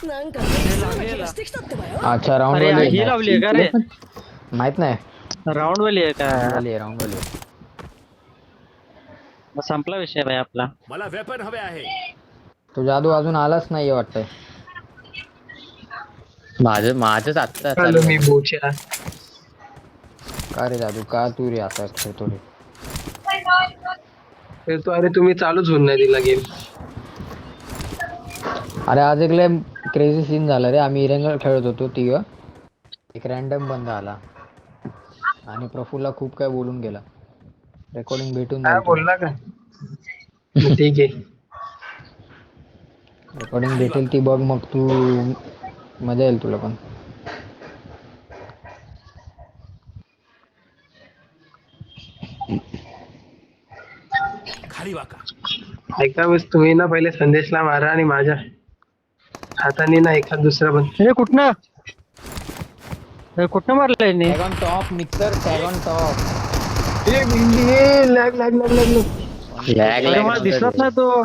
なんかしてきたってばよ。अच्छा round अरे वाली ही आहे लावली आहे का रे? माहित नाही राऊंड वाली आहे का? राऊंड वाली आहे. मग संपला विषय भाई आपला. मला वेपन हवे आहे. तो जादू अजून आलाच नाहीये वाटतंय. माझंच आत्ता आलो चालू मी झालं. बोच्या. का रे जादू का तू रे आता खेळतो रे. अरे तुम्ही चालूच होऊन नाही दिला गेम. अरे आज एक लय क्रेझी सीन झाला रे. आम्ही इरेंगल खेळत होतो तिघं. एक रॅन्डम बंदा आला आणि प्रफुल्ला खूप काय बोलून गेला. रेकॉर्डिंग भेटून काय जाईल तुला. बोलला का? ठीक आहे. रेकॉर्डिंग भेटेल ती बघ मग तू मजा येईल तुला पण. खाली वाका. ऐका बस तुम्ही ना पहिले संदेशला मारा आणि माझ्या हाताने ना एखाद दुसरा पण. हे कुठनं? हे कुठनं मारलंय नी? Tag on top mixer tag on top. Lag lag lag lag. अरे मला दिसत नाही तो.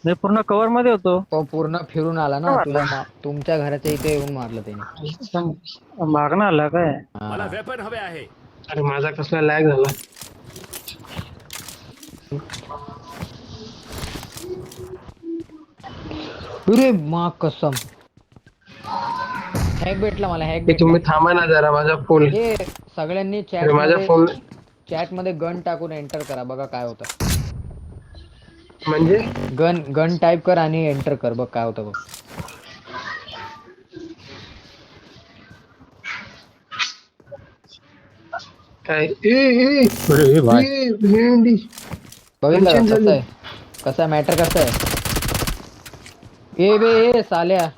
मी पूर्ण कव्हर मध्ये होतो. तो पूर्ण फिरून आला ना तुला तुमच्या घराच्या इथे येऊन मारलं त्याने. मागणं आला काय? मला हा. वेपन हवे आहे. अरे माझा कसला लॅग झाला. अरे मा कसम हॅक भेटला मला हॅक हे तुम्ही थांबा ना जरा माझा फोन. हे सगळ्यांनी अरे माझा फोन चॅट मध्ये गन टाकून एंटर करा बघा काय होतं. म्हणजे गन टाईप कर आणि एंटर कर बघ काय होतं बघ. काय भेंडी. बघितलं का? Tension कसं झाली. आहे कसं आहे मॅटर कसं आहे. ए बे ए साल्या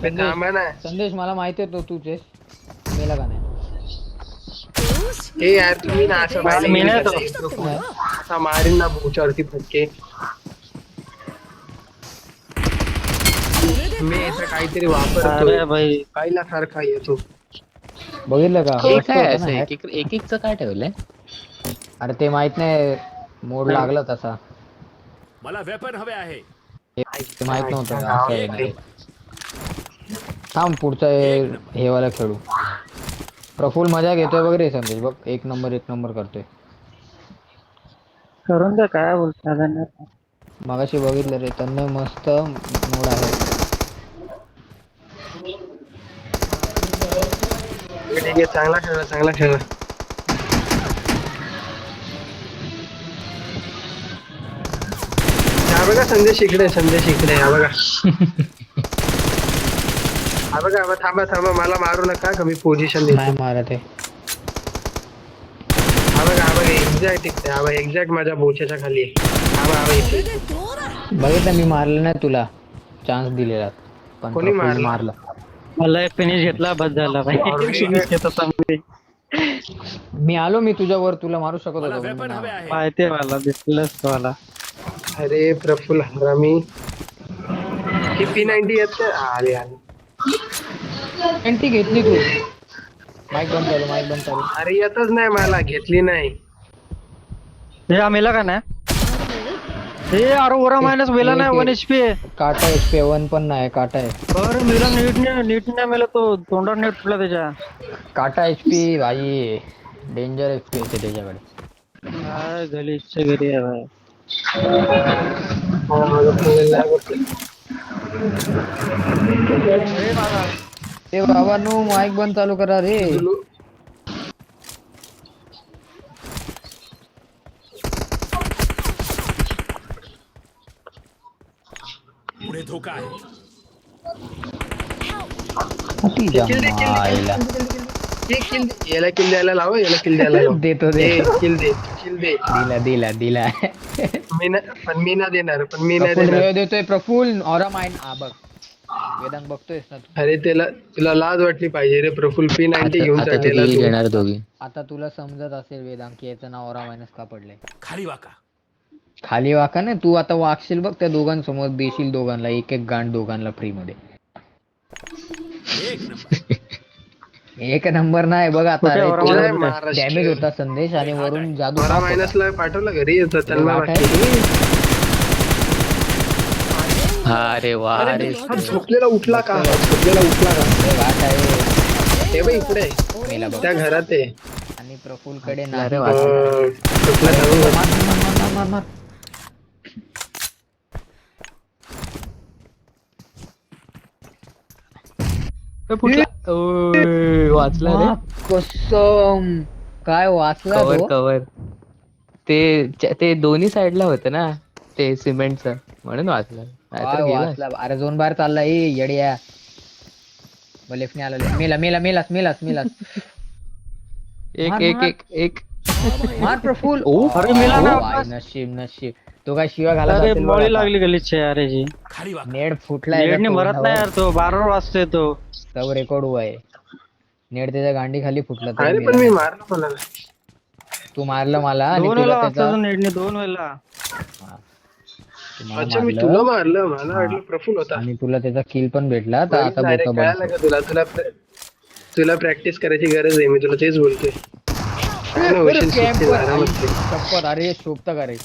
थांबा ना. संदेश मला माहिती आहे तो तुझे मेला का नाही. ए यार तुम्ही ना असं मला बाहेर मेला तो. असा मारीन ना भूच्यावरती फटके. मी याचा काहीतरी वापरतो. अरे भाई पहिला सारखा येतो. बघितलं का हे मस्त काय होतं असं ना hack. एकच काय ठेवलंय? अरे ते माहित नाही मोड लागला तसा. मला वेपन हवे आहे. ते माहित नव्हतं असं आहे ना. थांब पुढचा हे वाला खेळू. प्रफुल मजा घेतोय बघ रे संदेश बघ एक नंबर करतोय. करून दे काय बोलता. मगाशी बघितलं रे त्यांना मस्त मोड आहे. ठीक आहे चांगला खेळला चांगला खेळला. हा बघा संदेश इकडे हा बघा. हा बघा अब थांबा मला मारू नका कमी पोझिशन दे. नाही मारत आहे. हा बघा एक्झॅक्ट इकडे. हा बघा एक्झॅक्ट माझ्या बोच्याच्या खाली आहे. हा बघा इथे. बघितलं मी मारलं नाही तुला चान्स दिलेला पण कोणी प्रफुल मारलं? मला फिनिश घेतला बस झाला भाई. फिनिश घेत होता मी. मी आलो मी तुझ्यावर तुला मारू शकत मला होतो वेपन हवे पण आहे. माहिती आहे मला दिसलंच मला. अरे प्रफुल्ल हरामी. ही P90 येत आले आले. एंटी घेतली तू. माईक बंद करू. अरे येतच नाही मला घेतली नाही. हे मेला का नाही? हे अरे ओरा मायनस मेला नाही 1 HP. काटा HP 1 पण नाही काटा आहे. अरे मेला नीट नाही मेला तो. तोंडावर नेट फुटला त्याच्या. काटा HP भाई डेंजर HP येते त्याच्याकडे. काय गलीच्या घरी आहे भाई. माझं फोन lag होतोय. ए बाबा नो माईक बंद चालू करा रे. पुढे धोका आहे. अति जमायला याला किल द्यायला लाव. देतो दे. किल दे. दिला मी ना देणार पण मी नाही प्रफुल देणार. रिवाय देतोय प्रफुल ऑरा माइंड बघ वेदांत बघतोयस ना तू. अरे तुला लाज वाटली पाहिजे रे. प्रफुल P90 घेऊन आता चाललेला किती तू. घेणार दोघी? आता तुला समजत असेल वेदांत की याचं नाव ऑरा मायनस का पडलंय. खाली वाका. खाली वाका ना तू आता वागशील बघ त्या दोघांसमोर देशील दोघांना एक गांड दोघांना फ्री मध्ये. एक नंबर. एक नंबर नाही बघ आता कुठे ऑरा मायनस? डॅमेज होता संदेश आणि वरून जादू मला साफ होता. मायनसला पाठवलं घरी. त्यांना वाट आहे रे. अरे वा अरे हा झोपलेला उठला का झोपलेला उठला का अरे वाट आहे ते बघ इकडे मेला बघ. त्या घरात आहे आणि प्रफुलकडे अरे नाही वा. कुठला जाऊन मार मार मार मार मार वाचला रे. मा कसम काय वाचला कवर तो कवर ते दोन्ही साइडला होतं ना ते सिमेंटचं म्हणून वाचलं नाहीतर काय गेला. वाचला अरे झोन बाहेर चालला ए येड्या लेफ्टने आला मेला मेला मेलास मेलास मेलास एक मार, एक मार. एक एक मार प्रफुल ओ, अरे मेला ना ओ, वापस. नशीब नशीब तो काय शिवा घाला अरे जातील बघ मॉली आता. लागली गलीचे अरे जी खाली वाका. नेट फुटलाय नेटने मरत नाही यार तो 12 वाजतोय तो सब रेकॉर्ड हुआ आहे नेट त्याच्या गांडी खाली फुटला तरी अरे मेला पण मी नाही. मारलं मला तू मारलं मला आणि 2 तुला वेळा त्याचा वाजता नेटने 2 वेळा तू मला अच्छा मी मारलं तुला मारलं मला वाटलं प्रफुल होता आणि तुला त्याचा किल पण भेटला तर आता अरे बोका काय बंद लागा तुला तुला तुला प्रॅक्टिस करायची गरज आहे मी तुला तेच बोलतोय काय ना होशील सुट्टीला, आरामात खेळ. शपथ अरे शोभत का रे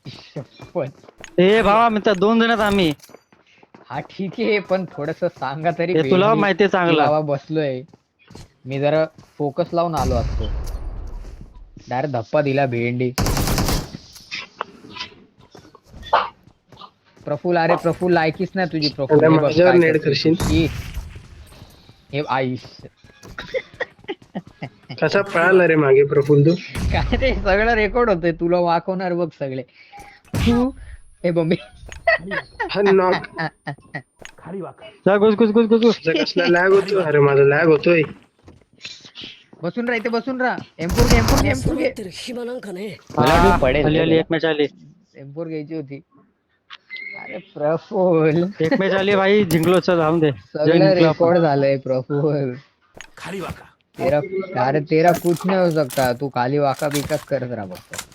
शपथ ए भावा मित्र 2 जण आहेत आम्ही हा ठीक आहे पण थोडस सांगा तरी हे तुला भेंडी माहितीये चांगलं. की बाबा बसलोय मी जरा फोकस लावून आलो असतो डायरेक्ट धप्पा दिला भेंडी प्रफुल अरे प्रफुल लायकीच नाही तुझी प्रफुल आता हे बघ माझ्यावर काय नेट करतोय. करशील? ई. हे आईश कसा पळाला रे मागे प्रफुल तू काय ते सगळं रेकॉर्ड होतंय तुला वाकवणार बघ सगळे तू हे बंबी हा नॉक खाली वाका. जा घुस घुस घुस घुस घुस. कसला लॅग होतो अरे माझा लॅग होतोय बसून राह इथे बसून राह एम्पोर घे एम्पोर घे एम्पोर 待 घे ってる暇なんかね मला हा, वाटलं पडेल आली रे आली त्याला. एक मॅच आली एम्पोर घ्यायची होती अरे प्रफुल एक मॅच आली भाई जिंकलो चल जाऊन दे जय सगळं जिंकलो आपण. रेकॉर्ड झालंय प्रफुल खाली वाका. तेरा अरे तेरा कुछ नहीं हो सकता तू खाली वाका बिकाच करत राहा फक्त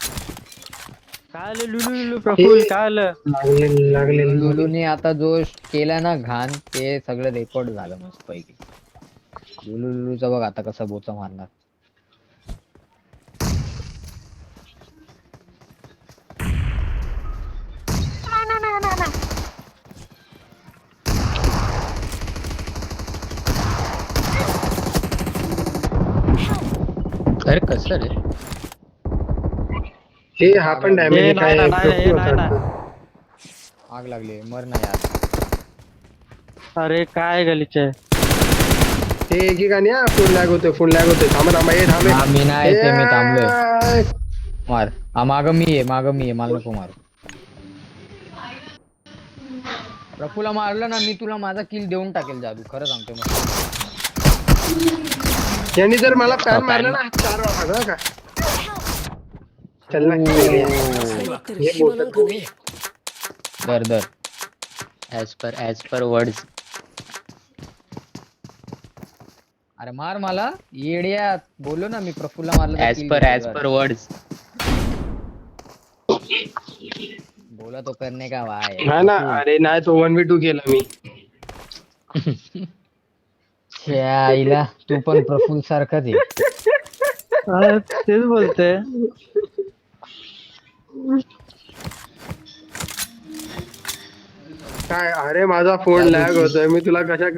काय आलं लुलू लुलू प्रफुल काय आलं लागले लागले लुलूने आता जो केला ना घाण ते सगळं रेकॉर्ड झालं मस्त पैकी लुलूचा बघ आता कसा बोचा मारणार अरे कसं रे हे हा पण डॅमेज हे काय नाही ना, नाही, प्रफुल नाही, होता आग लागली मर ना यार अरे काय गलीचे हे एकेकाने हा फुल लॅग होतोय थांबा थांबा हे थांबे हा, मी नाही ते मी थांबलोय मार हा माग मी आहे मला नको मारू प्रफुला मारलं ना मी तुला माझा किल देऊन टाकेल जादू खरं सांगतो मग यांनी जर मला पॅन मारलं ना 4 वाजता का चल ना 待ってる暇なんかね दर दर ऍज पर वर्ड्स अरे मार मला येड्या बोललो ना मी प्रफुल्ला मारलं तर ऍज kill पर भेटेल. वर्ड्स बोला तो करने का वाय हा ना अरे नाही तो 1v2 केला मी आईला तू पण प्रफुल सारखाच आहे अरे, तेच बोलते काय अरे माझा फोन लॅग होतोय मी तुला कशा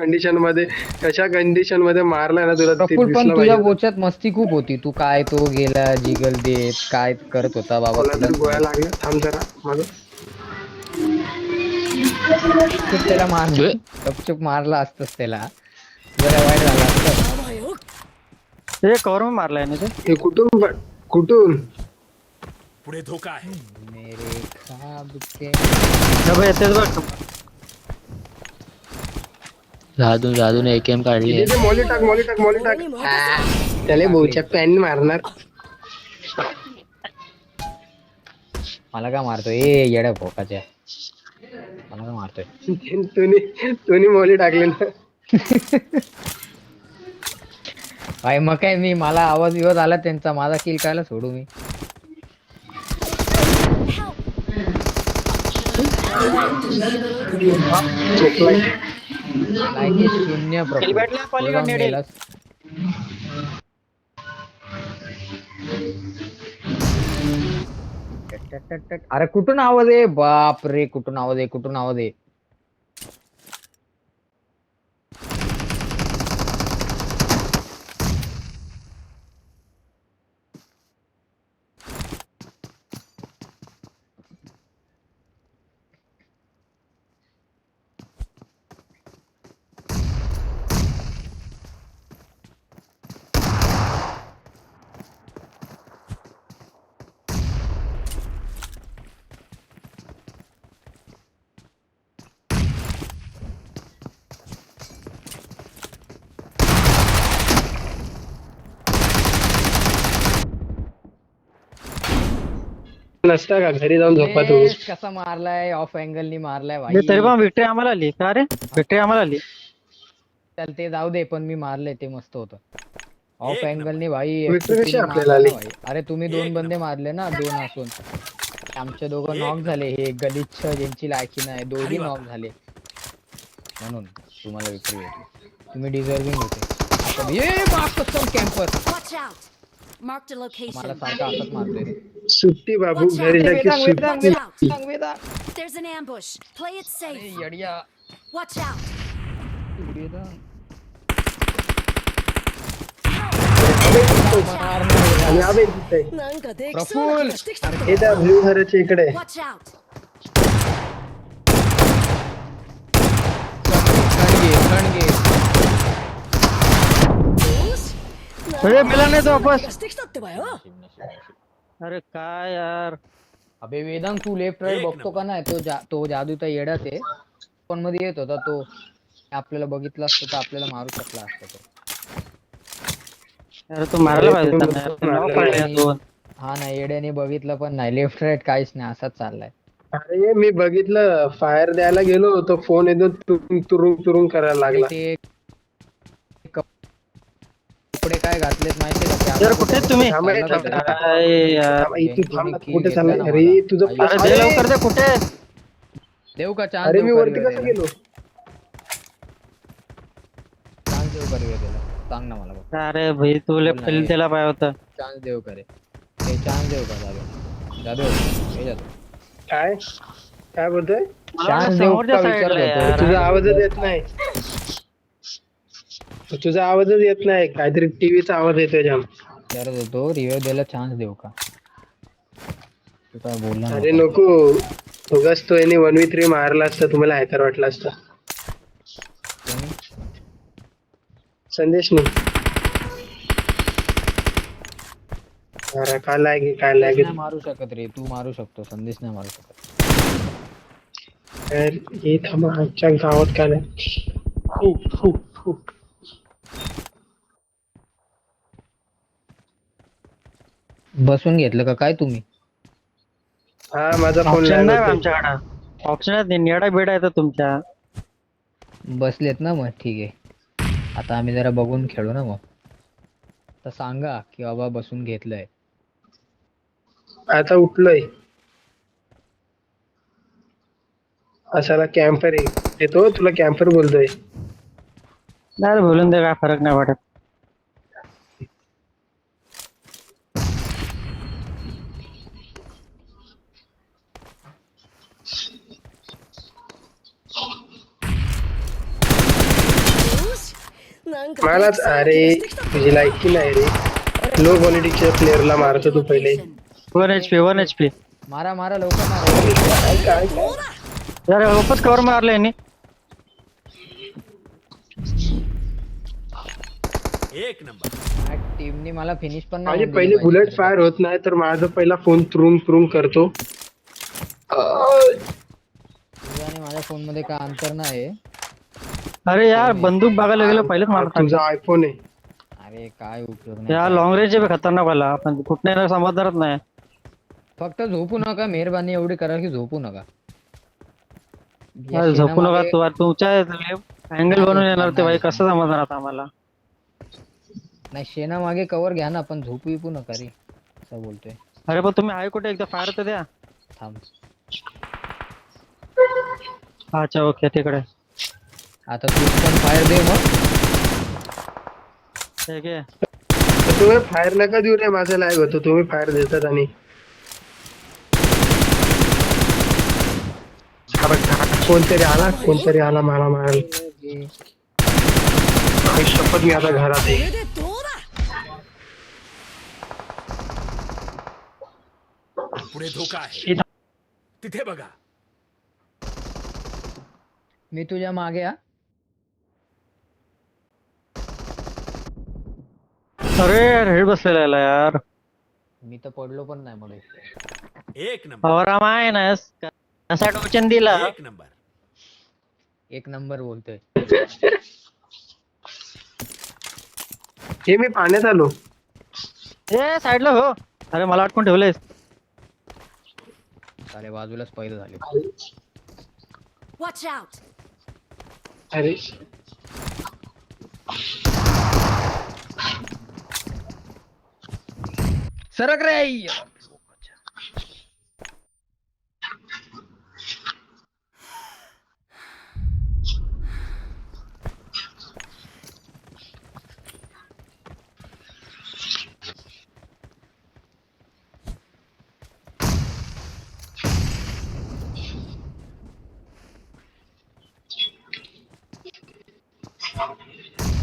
कंडिशन मध्ये मारलाय ना तुला ते प्रफुल पण दिसलं तुझ्या पाहिजे. बोच्यात मस्ती खूप होती तू काय तो गेला जिगल देत काय करत होता बाबा मला तुला तर गोळ्या लागल्या थांब जरा माझं गपचूप त्याला मार गपचूप मारला असतस त्याला जरा वाईट झाला असतं やばいよ हे कवर मारलाय ना ते हे कुठून पुढे धोका आहे. मेरे ख्वाब के हे बघ, येतेच बघ जादूने एकेम काढली आहे. इथे मॉली टाक 俺に任せ आ, त्याला बोच्या पॅन मारणार मला काय मारतोय ए येड्या भोकाच्या मला काय मारतोय तुम्ही मॉली टाकले ना भाई मग काय मी मला आवाज विवाज आला त्यांचा माझा किल कायला सोडू मी लायकी शून्य प्रफुल. भेटला पलीकडे तुला नेडेल. मेलास. अरे कुठून आवाज आहे बाप रे कुठून आवाज आहे नसता का घरी जाऊन झोपा तू. Yes, कसा मारलाय ऑफ अँगलनी मारलाय नाही, तरी भाई. पण विक्ट्री आम्हाला आली का रे? विक्ट्री आम्हाला आली. चल ते जाऊ दे, पण मी मारले ते मस्त होतं. ऑफ एक अँगलनी भाई विक्ट्री FPP कशी ने आपल्याला मारला ना आली? भाई. अरे तुम्ही दोन एक बंदे मारले ना, दोन असून आमचे दोघं नॉक झाले. हे गलिच्छ ज्यांची लायकी नाही दोघी खाली नॉक वाका. झाले, म्हणून तुम्हाला विक्ट्री भेटली. तुम्ही डिझर्विंग होते. आता ये custom camper Watch out! Marked a मला location. सारखा असंच मारतोय रे. सुट्टी बाबू Watch घरी out. जा की वेदांग, वेदांग, सुट्टी. Watch out! Vedang. There's an ambush. Play it अरे safe. येड्या. Watch out! वेदांग. आणि आबे तिथे なんかできそうな気がしてきた。 हे त्या ब्ल्यू घराच्या इकडे. Watch out! खणगे. よし。 अरे मिला नाही तो 気 वापस. がしてきたってばよ。 अरे काय यार. अबे वेदांग तू लेफ्ट राईट एक बघतो का नाही? तो जादूचा येडाच आहे. पण मध्ये येत होता तो. आपल्याला बघितलं असतं तर आपल्याला मारू शकला असता तो. अरे तू मारायला पाहिजे त्यांना यार. ते नाव काढले यार दोन. हा ना, येड्याने बघितलं पण नाही. लेफ्ट राईट काहीच नाही, असाच चाललाय. अरे मी बघितलं फायर द्यायला गेलो तो फोन येतो तुरुंग तुरुंग करायला लागला. ते कपडे काय घातलेत माहितीये का? यार कुठे आहेत तुम्ही? थांब रे, थांब. काय यार. थांब, इथे थांब ना. तुम्ही कुठे की चाललंय? घेतला ना अरे मला. तुझं आई, अरे दे लवकर दे कुठे आहेत? देऊ का चान्स? अरे देऊ मी का वरती रिव्हाइव कसं द्यायला? गेलो? चान्स देऊ का रिव्हाइव द्यायला? सांग ना मला. अरे भाई तू बोल ना पहिले रे. त्याला पाहिजे होतं. चान्स देऊ का रे? हे चान्स देऊ का जादू? हे जादू. काय काय बोलतोय? चान्स देऊ समोरच्या का साईडला विचारत होतो. यार. तुझा आवाजच येत नाही. तुझा आवाजच येत नाही. काहीतरी टीव्हीचा आवाज येतोय जाम. विचारत होतो रिव्हाइव द्यायला चान्स देऊ का? तू काय बोलला अरे नव्हता. नको उगाच तो याने 1v3 मारला असता तुम्हाला हॅकर वाटला असता. कोणी? संदेश नाही. अरे काय लागे काय लागे. नाही मारू शकत रे, तू मारू शकतो, संदेश नाही मारू शकत. यार हे थांबा आमच्या गावात काय नाही. फू, फू, फू. बसून घेतलं का काय तुम्ही? हा माझा फोन ऑप्शन नाही लागला. आमच्याकडे. ऑप्शन नाही. निडा बेडा येतं तुमच्या. बसलेत ना, मग ठीक आहे. आता आम्ही जरा बघून खेळू ना मग. तर सांगा की बाबा बसून घेतलंय. आता उठलोय. असाला कॅम्पर येतो तुला कॅम्पर बोलतोय. नाही रे, बोलून दे, काय फरक नाही पडत.なんか मलाच できそうな अरे 気がしてきたってば तुझी लायकी नाही रे. लो क्वालिटीच्या प्लेअरला मारतो तू पहिले. Location. 1 HP. मारा मारा लवकर मारा. काय काय どうだ यार वापस कवर मारले यांनी. एक नंबर. टीमने मला फिनिश पण माझे होऊन पहिले दिलं बुलेट पाहिजे. फायर होत नाही तर माझा पहिला फोन तुरुंग तुरुंग करतो. तुझा आणि माझ्या फोन मध्ये काय अंतर नाही. अरे यार बंदूक बघायला गेलो पहिलेच मारत तुझा आयफोन आहे. अरे काय उपयोग यार नाही. लॉंग रेंज आहे खतरनाक वाला. पण कुठे समजणारच नाही. फक्त झोपू नका, मेहरबानी एवढी करा की झोपू नका. या यार झोपू नका शेणामागे- तू. यार तुमच्या अँगल बनवून येणार ते भाई कसं समजणार आता आम्हाला. नाही, शेणा मागे कवर घ्या ना, पण झोपू विपू नका रे, असं बोलतोय. अरे पण तुम्ही आहे कुठे? एकदा फायर तर द्या. थांब. अच्छा ओके तिकडे. आता तू पण फायर दे मग. ठीक आहे. तर तुम्ही फायर नका देऊ रे. माझा लाईव्ह होतो तुम्ही फायर देतात आणि कोणतरी आला मला मारायला. आई शपथ मी आता घरात こ आहे. れでどうだ पुढे धोका आहे. तिथे बघा. मी तुझ्या मागे. हा अरे यार हेड बसलेला याला यार. मी तर पडलो पण नाही मध्ये. एक नंबर. पवारा मायनस कसा टोचन दिला. एक नंबर. एक नंबर बोलतोय. हे मी पाण्यात आलो. ए साईडला हो. अरे मला अटकून ठेवलंयस. साले बाजूलाच पहिलं झाले. Watch out! अरे सरक रे.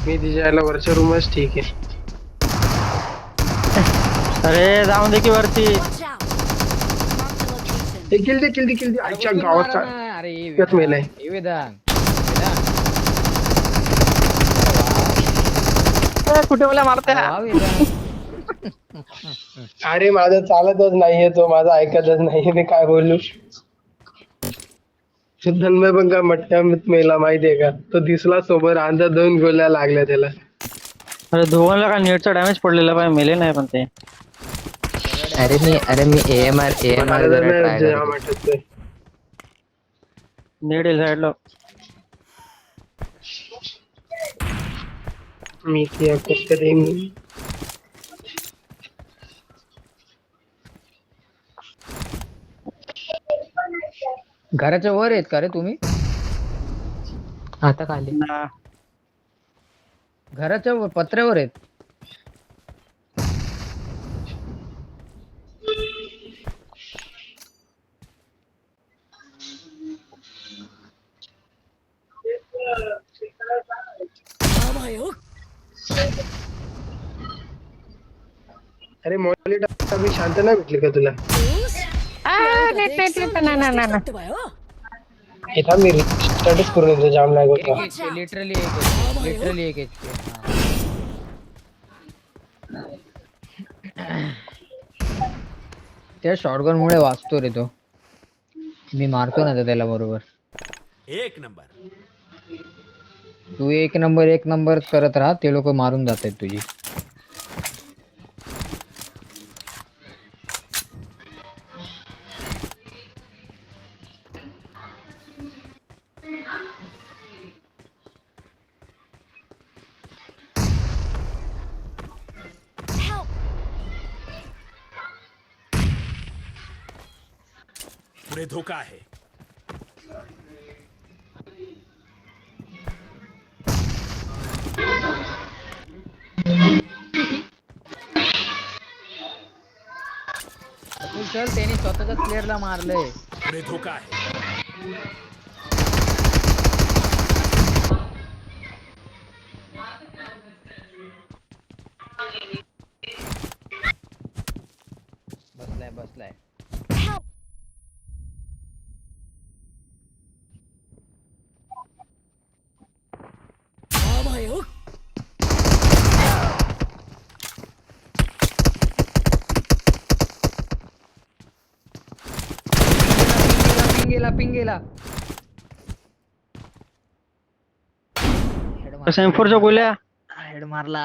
मी तिच्या याला वरच्या रूमच ठीक आहे. अरे जाऊन दे की वरती. Watch out! Marked a location. हे किल दे आजच्या गावात अरे त्यात मेलाय. वेदांग कुठे मला मारते. अरे माझं चालतच नाहीये, तो माझा ऐकतच नाहीये. मी काय बोलू. धन्मय पण का मट्ट्यात मेला माहितीये का. तो दिसला सोबत अंदाज 2 गोळ्या लागल्या त्याला. अरे धुवनला का नेटचा डॅमेज पडलेला पाहिजे, मेले नाही पण ते. अरे मी AMR मला तर जरा नाही ट्राय जाम वाटतंय. नेट येईल साईडला. मी किया कसं देईन. घराच्या वर आहेत का रे तुम्ही? आता खाली. ना. घराच्या वर पत्र्यावर आहेत. अरे मॉनिटर मी शांत नाही भेटली का तुला. हे थांब मी स्टडीज करून येतो. जाम लागत होता. लिटरली एक HP. त्या शॉटगन मुळे वाचतो रे तो. मी मारतो ना त्याला बरोबर. एक नंबर. तू एक नंबर करत राहा, ते लोक मारून जात आहेत तुझी. Help! पुढे धोका आहे. चल त्याने स्वतःच्याच प्लेअरला मारलंय. पुढे धोका आहे. बसलाय. Help! पिंगेला M4च्या गोळ्या. हेड मारला.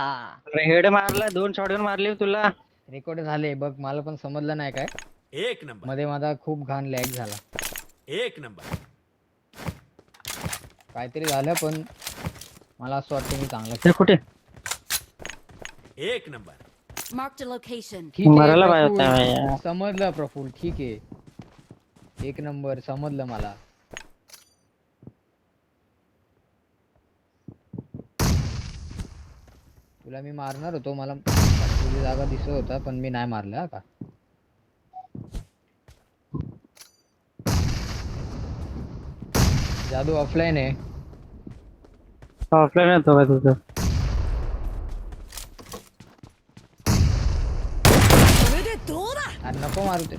हेड मारला. 2 शॉटगन मारले तुला. रेकॉर्ड झाले बघ. मला पण समजलं नाही काय. एक नंबर. मध्ये माझा खूप घाण लॅग झाला. एक नंबर. काहीतरी झालं पण मला असं वाटतं मी चांगलं ते कुठे. एक नंबर. Marked a location. ठीक आहे मरायला पाहिजे प्रफुल्ल. होता यार. समजलं प्रफुल्ल, ठीक आहे. एक नंबर समजलं मला. तुला मी मारणार होतो, मला तुझी जागा दिसत होता पण मी नाही मारला हा का. जादू ऑफलाईन आहे. ऑफलाईन येतो काय तुझं. अरे नको मारू ते.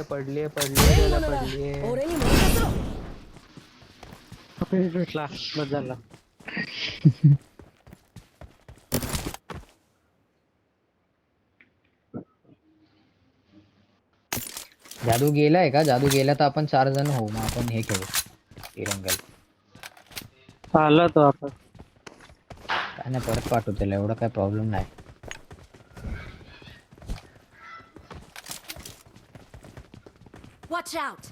पडली त्याला पडली. भेटला बस झाला. जादू गेलाय का? जादू गेला तर आपण 4 जण होऊ. मग आपण हे खेळू तिरंगल. आला तो आता. काय नाही परत पाठवू त्याला एवढा काय प्रॉब्लेम नाही. Watch out!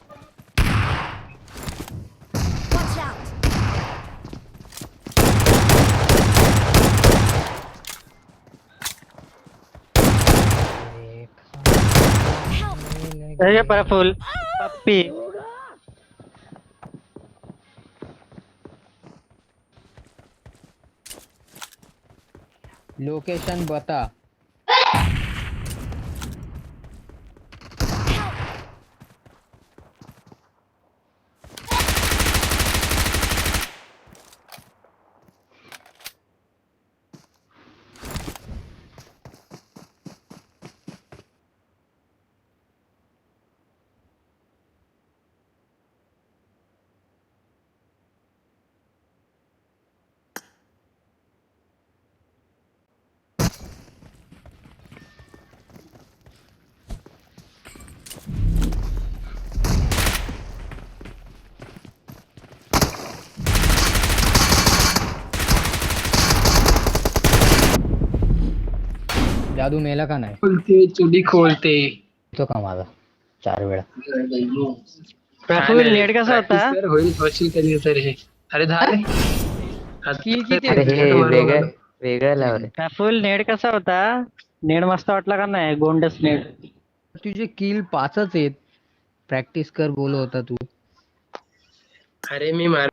Watch out! Help! हे प्रफुल पप्पी. लोकेशन बता. जादू मेला का नाही? खोलते चुडी खोलते. तो का माझा 4 वेळा. प्रफुल नेट कसा होता? Practice कर, होईल होशील कधी तरी. अरे झाले किल किती अरे हे वेगळं वेगळं लावलंय. प्रफुल नेट कसा होता? नेट मस्त वाटला का नाही? गोंडस नेट. तुझे किल 5च आहेत. प्रॅक्टिस कर बोल होता तू. अरे मी मार